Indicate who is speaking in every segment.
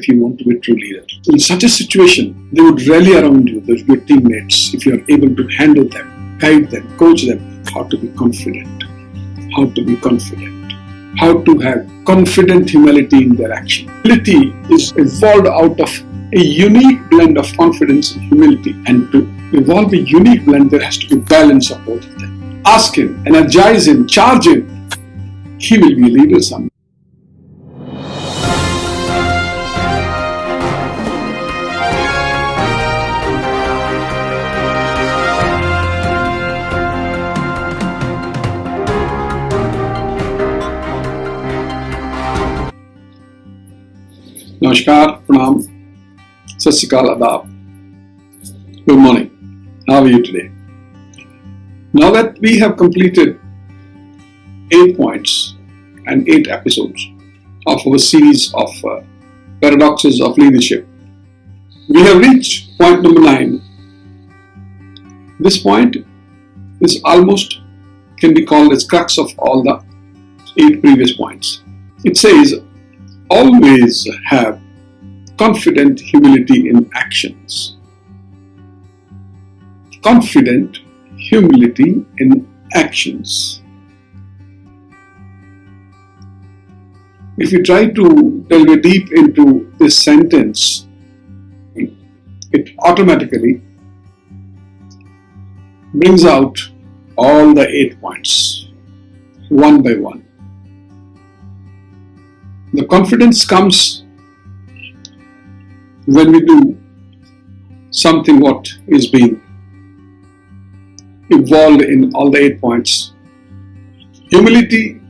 Speaker 1: if you want to be a true leader. In such a situation, they would rally around you, your teammates, if you are able to handle them, guide them, coach them, how to be confident, how to be confident, how to have confident humility in their action. Humility is evolved out of a unique blend of confidence and humility, and to evolve a unique blend, there has to be balance of both of them. Ask him, energize him, charge him. He will be a leader someday. Namaskar, Pranam, Sat Sri Akal, Adab. Good morning. How are you today? Now that we have completed 8 points and 8 episodes of our series of paradoxes of leadership, we have reached point number 9. This point is almost can be called as crux of all the 8 previous points. It says, always have confident humility in actions. Confident humility in actions. If you try to delve deep into this sentence, it automatically brings out all the 8 points, one by one. The confidence comes when we do something what is being evolved in all the 8 points. Humility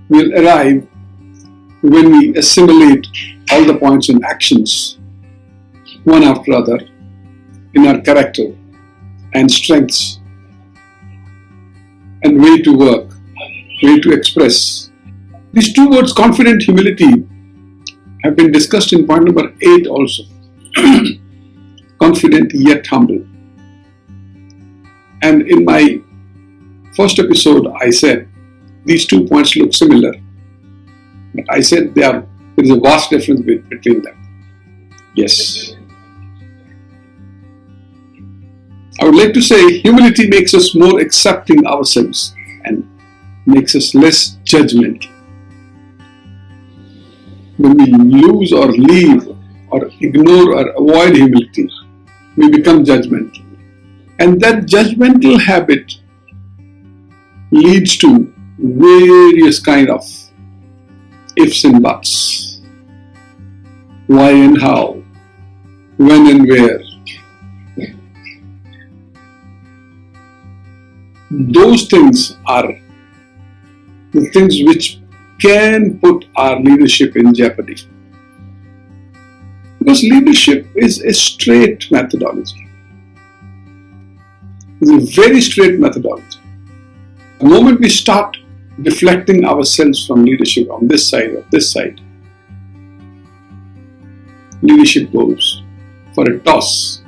Speaker 1: will arrive when we assimilate all the points and actions one after other in our character and strengths and way to work, way to express. These 2 words, confident humility, have been discussed in point number 8 also. Confident yet humble. And in my first episode, I said these 2 points look similar. But I said there is a vast difference between them. Yes. I would like to say humility makes us more accepting ourselves and makes us less judgmental. When we lose or leave or ignore or avoid humility, we become judgmental. And that judgmental habit leads to various kind of ifs and buts. Why and how, when and where. Those things are the things which can put our leadership in jeopardy. Because leadership is a straight methodology. It's a very straight methodology. The moment we start deflecting ourselves from leadership on this side or this side, leadership goes for a toss.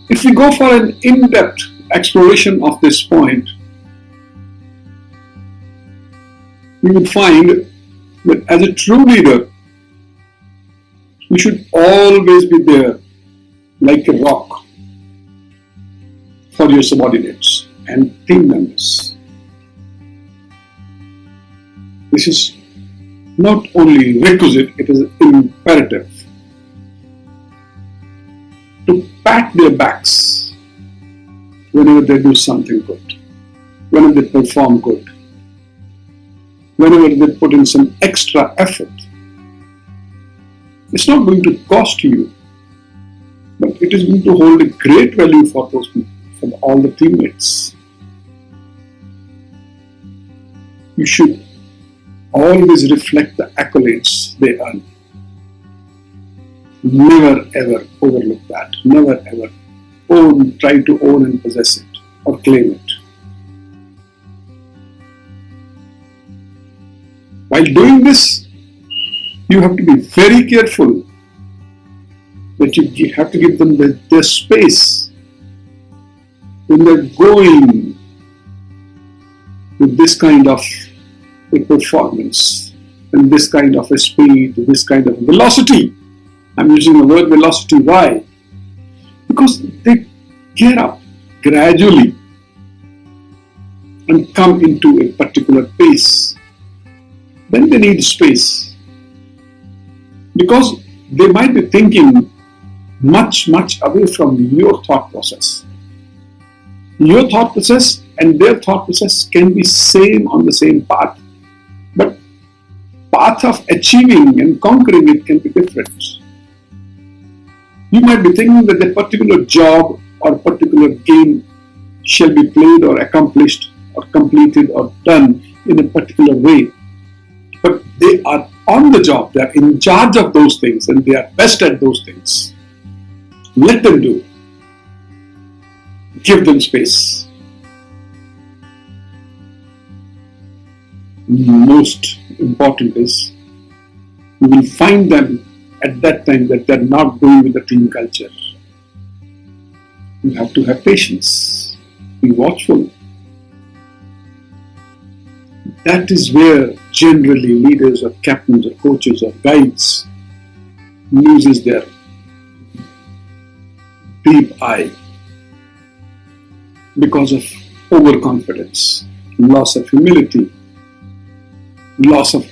Speaker 1: If we go for an in-depth exploration of this point, we would find that as a true leader, you should always be there like a rock for your subordinates and team members. This is not only requisite, it is imperative to pat their backs whenever they do something good, whenever they perform good, whenever they put in some extra effort. It's not going to cost you, but it is going to hold a great value for those people, for all the teammates. You should always reflect the accolades they earn. Never ever overlook that. Never ever try to own and possess it or claim it. While doing this, you have to be very careful that you have to give them their space when they're going with this kind of a performance. and this kind of a speed, this kind of velocity. I'm using the word velocity. Why? Because they gear up gradually and come into a particular pace. Then they need space, because they might be thinking much away from your thought process. Your thought process and their thought process can be same on the same path, but path of achieving and conquering it can be different. You might be thinking that a particular job or particular game shall be played or accomplished or completed or done in a particular way. But they are on the job, they are in charge of those things, and they are best at those things. Let them do. Give them space. Most important is, you will find them at that time that they are not going with the team culture. You have to have patience. Be watchful. That is where generally leaders or captains or coaches or guides loses their deep eye because of overconfidence, loss of humility, loss of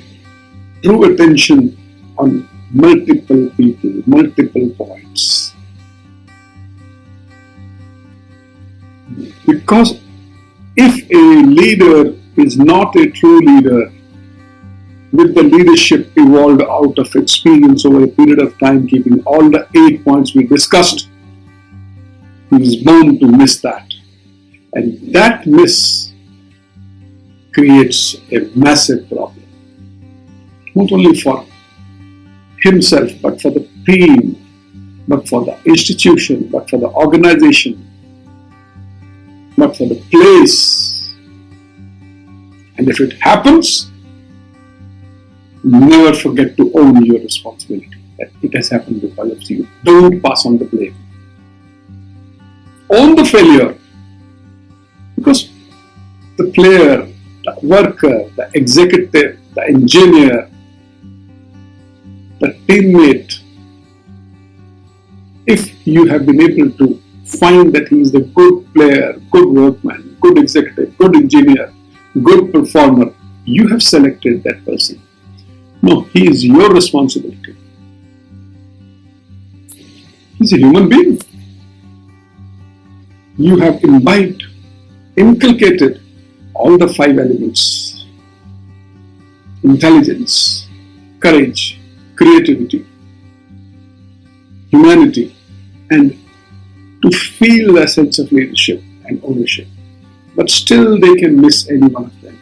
Speaker 1: true attention on multiple people, multiple points. Because if a leader is not a true leader, with the leadership evolved out of experience over a period of time, keeping all the 8 points we discussed, he is bound to miss that. And that miss creates a massive problem. Not only for himself, but for the team, but for the institution, but for the organization, but for the place. And if it happens, never forget to own your responsibility, that it has happened because of you. Don't pass on the blame. Own the failure, because the player, the worker, the executive, the engineer, the teammate, if you have been able to find that he is the good player, good workman, good executive, good engineer, good performer, you have selected that person. No, he is your responsibility. He's a human being. You have imbibed, inculcated all the 5 elements: intelligence, courage, creativity, humanity, and to feel a sense of leadership and ownership. But still they can miss any one of them.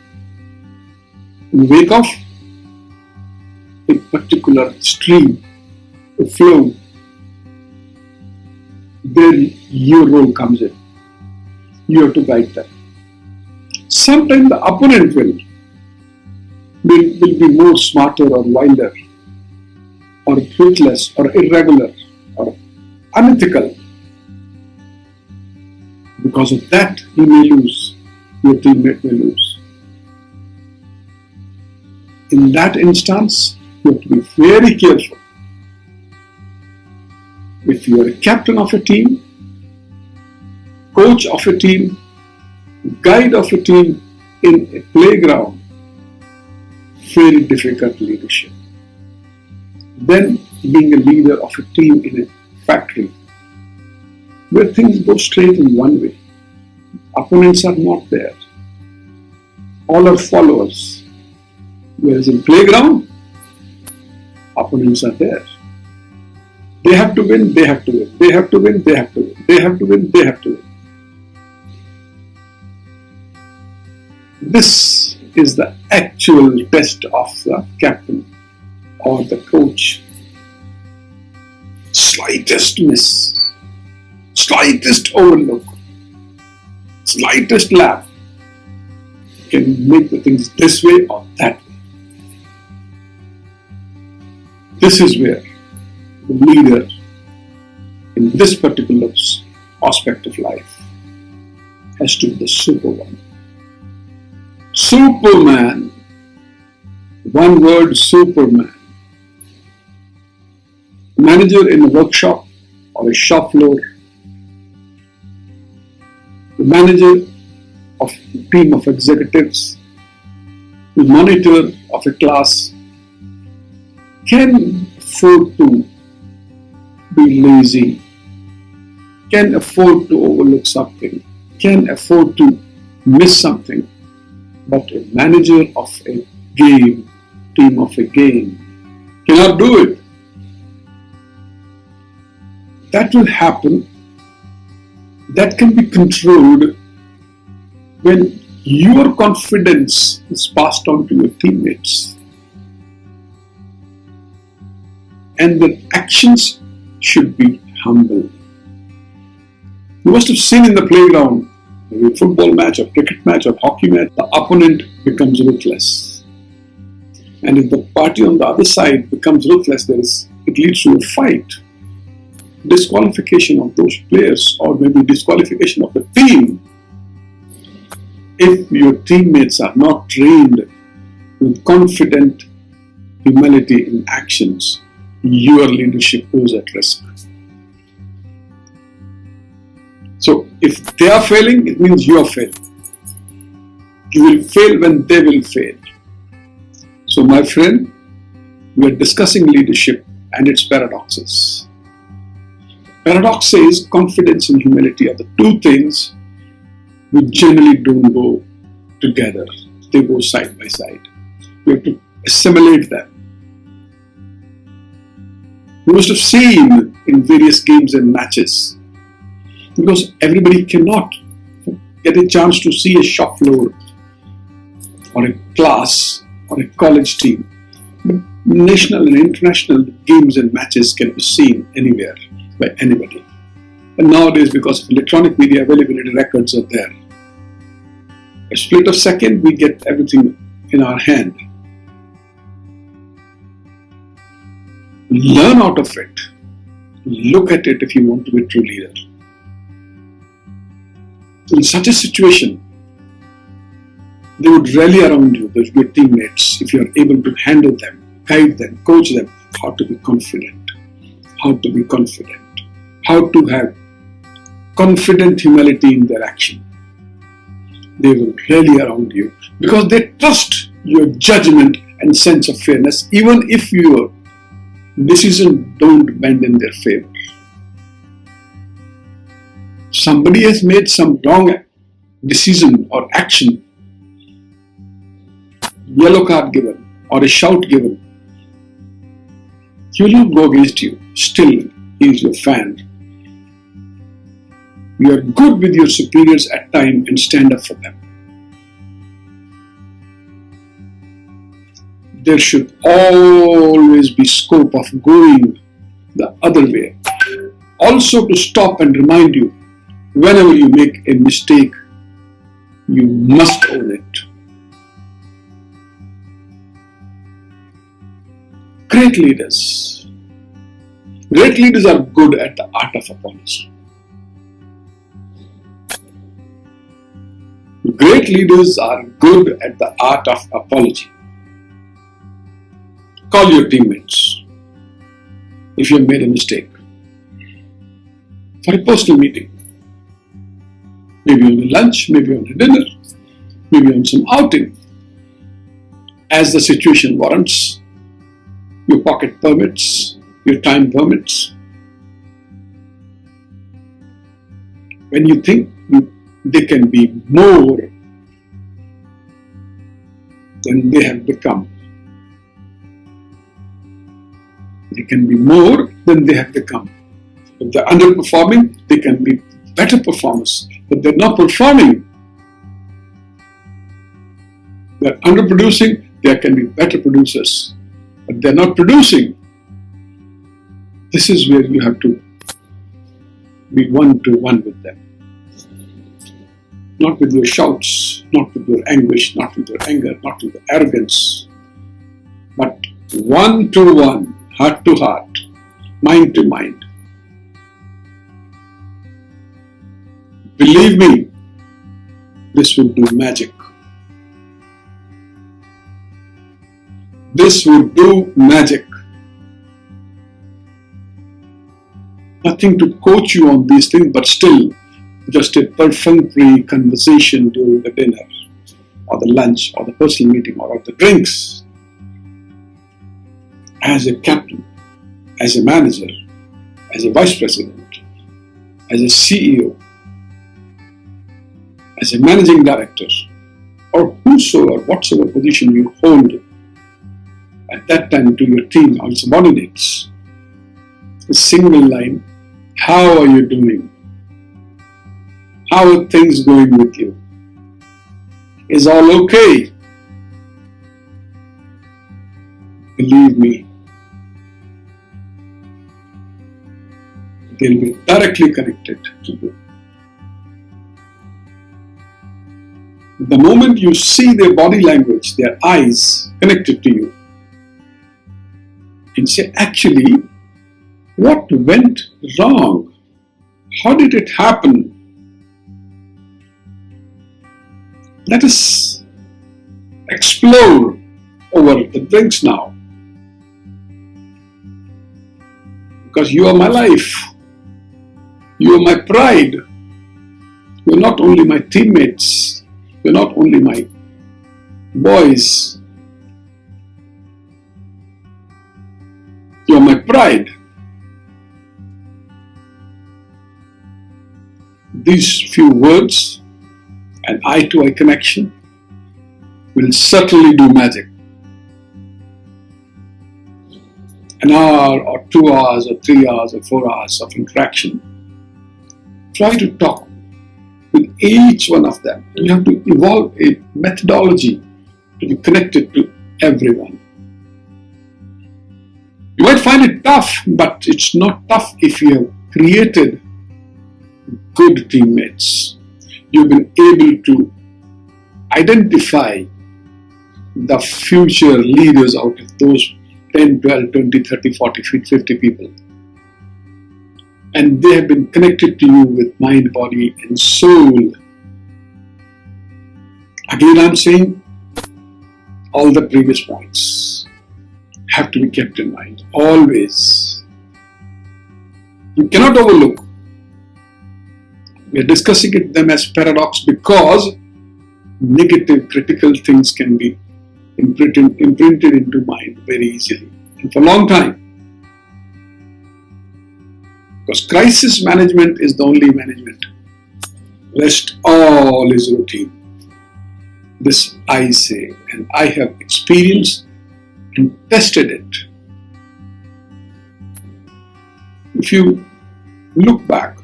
Speaker 1: In the wake of a particular stream, a flow, then your role comes in. You have to guide them. Sometimes the opponent will be more smarter or wilder, or ruthless, or irregular, or unethical. Because of that, he may lose. Your teammate may lose. In that instance, you have to be very careful. If you are a captain of a team, coach of a team, guide of a team in a playground, very difficult leadership. Then being a leader of a team in a factory, where things go straight in one way. Opponents are not there. All are followers. Whereas in playground, opponents are there. They have to win, they have to win. They have to win, they have to win. They have to win, they have to win. This is the actual test of the captain or the coach. Slightest miss, slightest overlook, slightest laugh can make the things this way or that way. This is where the leader in this particular aspect of life has to be the super one. Superman One word, Superman. Manager in a workshop or a shop floor. The manager of a team of executives. The monitor of a class can afford to be lazy, can afford to overlook something, can afford to miss something. But a manager of a game, team of a game, cannot do it. That will happen. That can be controlled when your confidence is passed on to your teammates. And the actions should be humble. You must have seen in the playground, maybe a football match or cricket match or hockey match, the opponent becomes ruthless. And if the party on the other side becomes ruthless, it leads to a fight. Disqualification of those players, or maybe disqualification of the team. If your teammates are not trained with confident humility in actions, your leadership goes at risk. So if they are failing, it means you are failing. You will fail when they will fail. So my friend, we are discussing leadership and its paradoxes. Paradox says confidence and humility are the two things which generally don't go together. They go side by side. We have to assimilate them. You must have seen in various games and matches, because everybody cannot get a chance to see a shop floor or a class or a college team. But national and international games and matches can be seen anywhere by anybody. And nowadays, because of electronic media availability, records are there. A split of a second, we get everything in our hand. Learn out of it. Look at it if you want to be a true leader. In such a situation, they would rally around you, your teammates, if you are able to handle them, guide them, coach them, how to be confident, how to be confident, how to have confident humility in their action. They will rally around you because they trust your judgment and sense of fairness, even if your decisions don't bend in their favor. Somebody has made some wrong decision or action, yellow card given or a shout given, he will not go against you. Still, he is your fan. You are good with your superiors at times and stand up for them. There should always be scope of going the other way. Also to stop and remind you, whenever you make a mistake, you must own it. Great leaders are good at the art of apology. Great leaders are good at the art of apology. Call your teammates if you have made a mistake for a personal meeting. Maybe on a lunch, maybe on a dinner, maybe on some outing. As the situation warrants, your pocket permits, your time permits. When you think they can be more than they have become. They can be more than they have become. If they're underperforming, they can be better performers. But they're not performing. They're underproducing, there can be better producers. But they're not producing. This is where you have to be one-to-one with them. Not with your shouts, not with your anguish, not with your anger, not with your arrogance, but one-to-one, heart-to-heart, mind-to-mind. Believe me, this will do magic. This would do magic. Nothing to coach you on these things, but still just a perfunctory conversation during the dinner or the lunch or the personal meeting or the drinks. As a captain, as a manager, as a vice president, as a CEO, as a managing director, or whosoever, whatsoever position you hold at that time to your team or subordinates, a single line, how are you doing? How are things going with you? Is all okay? Believe me, they'll be directly connected to you. The moment you see their body language, their eyes connected to you, and say, actually, what went wrong? How did it happen? Let us explore over the drinks now. Because you are my life. You are my pride. You are not only my teammates. You are not only my boys. You are my pride. These few words, an eye-to-eye connection, will certainly do magic. An hour or 2 hours or 3 hours or 4 hours of interaction. Try to talk with each one of them. You have to evolve a methodology to be connected to everyone. You might find it tough, but it's not tough if you have created good teammates. You've been able to identify the future leaders out of those 10, 12, 20, 30, 40, 50 people. And they have been connected to you with mind, body, and soul. Again, I'm saying all the previous points have to be kept in mind. Always. You cannot overlook. We are discussing them as paradox because negative, critical things can be imprinted into mind very easily and for a long time. Because crisis management is the only management. Rest all is routine. This I say, and I have experienced and tested it. If you look back,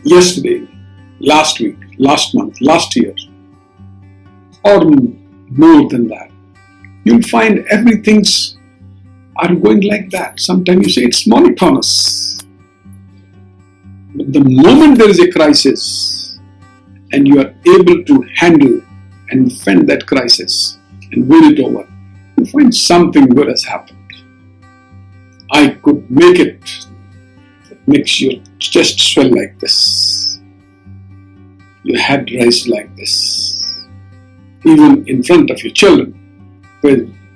Speaker 1: yesterday, last week, last month, last year, or more than that, you'll find everything's are going like that. Sometimes you say it's monotonous. But the moment there is a crisis and you are able to handle and fend that crisis and win it over, you find something good has happened. I could make it. It makes your chest swell like this. Your head rise like this. Even in front of your children.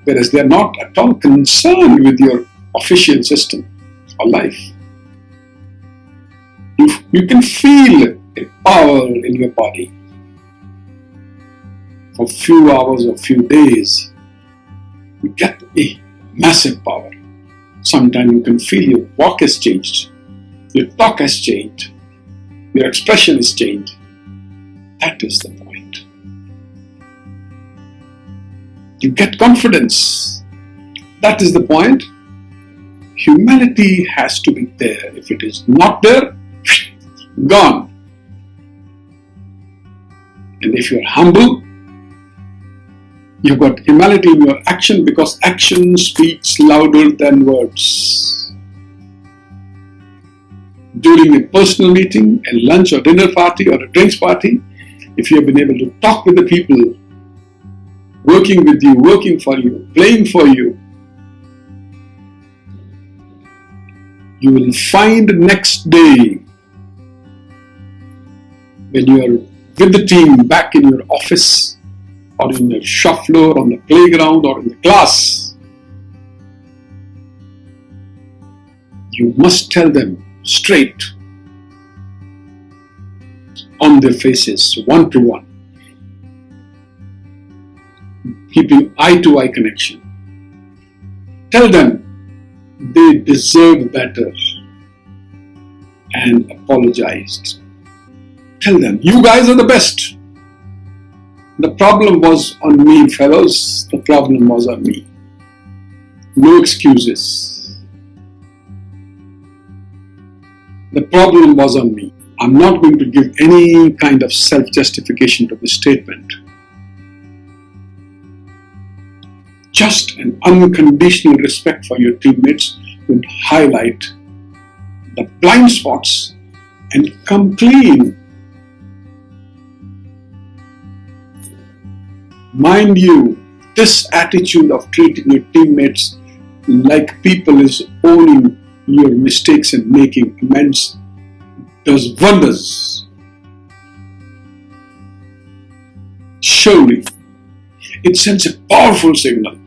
Speaker 1: Whereas they are not at all concerned with your official system or life. You can feel a power in your body. For a few hours or few days, you get a massive power. Sometimes you can feel your walk has changed, your talk has changed, your expression has changed. That is the point. You get confidence. That is the point. Humility has to be there. If it is not there, gone. And if you are humble, you've got humility in your action because action speaks louder than words. During a personal meeting, a lunch or dinner party or a drinks party, if you have been able to talk with the people working with you, working for you, playing for you, you will find next day when you are with the team back in your office or in the shop floor, on the playground, or in the class. You must tell them straight on their faces, one-to-one, keeping eye-to-eye connection. Tell them they deserve better and apologized. Tell them, you guys are the best. The problem was on me, fellows. The problem was on me. No excuses. The problem was on me. I'm not going to give any kind of self-justification to this statement. Just an unconditional respect for your teammates would highlight the blind spots and come clean. Mind you, this attitude of treating your teammates like people is owning your mistakes and making amends does wonders. Surely, it sends a powerful signal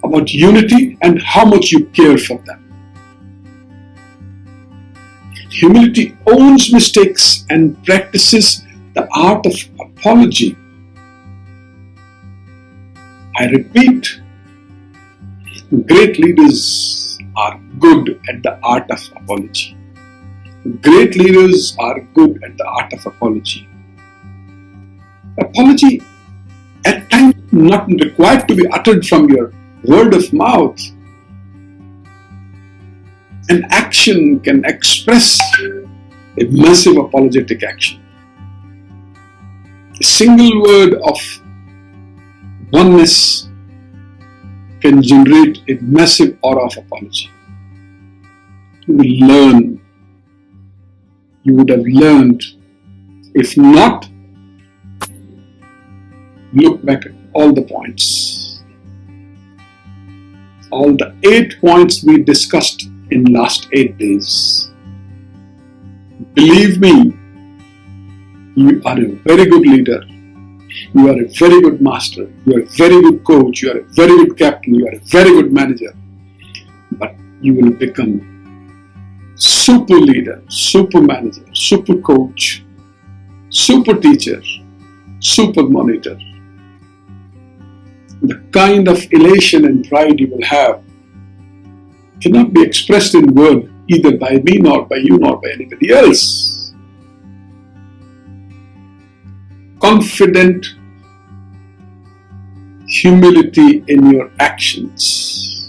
Speaker 1: about unity and how much you care for them. Humility owns mistakes and practices the art of apology. I repeat, great leaders are good at the art of apology. Great leaders are good at the art of apology. Apology at times not required to be uttered from your word of mouth. An action can express a massive apologetic action. A single word of oneness can generate a massive aura of apology. You will learn. You would have learned. If not, look back at all the points. All the 8 points we discussed in last 8 days. Believe me, you are a very good leader. You are a very good master. You are a very good coach. You are a very good captain. You are a very good manager. But you will become super leader, super manager, super coach, super teacher, super monitor. The kind of elation and pride you will have cannot be expressed in word either by me, nor by you, nor by anybody else. Confident humility in your actions.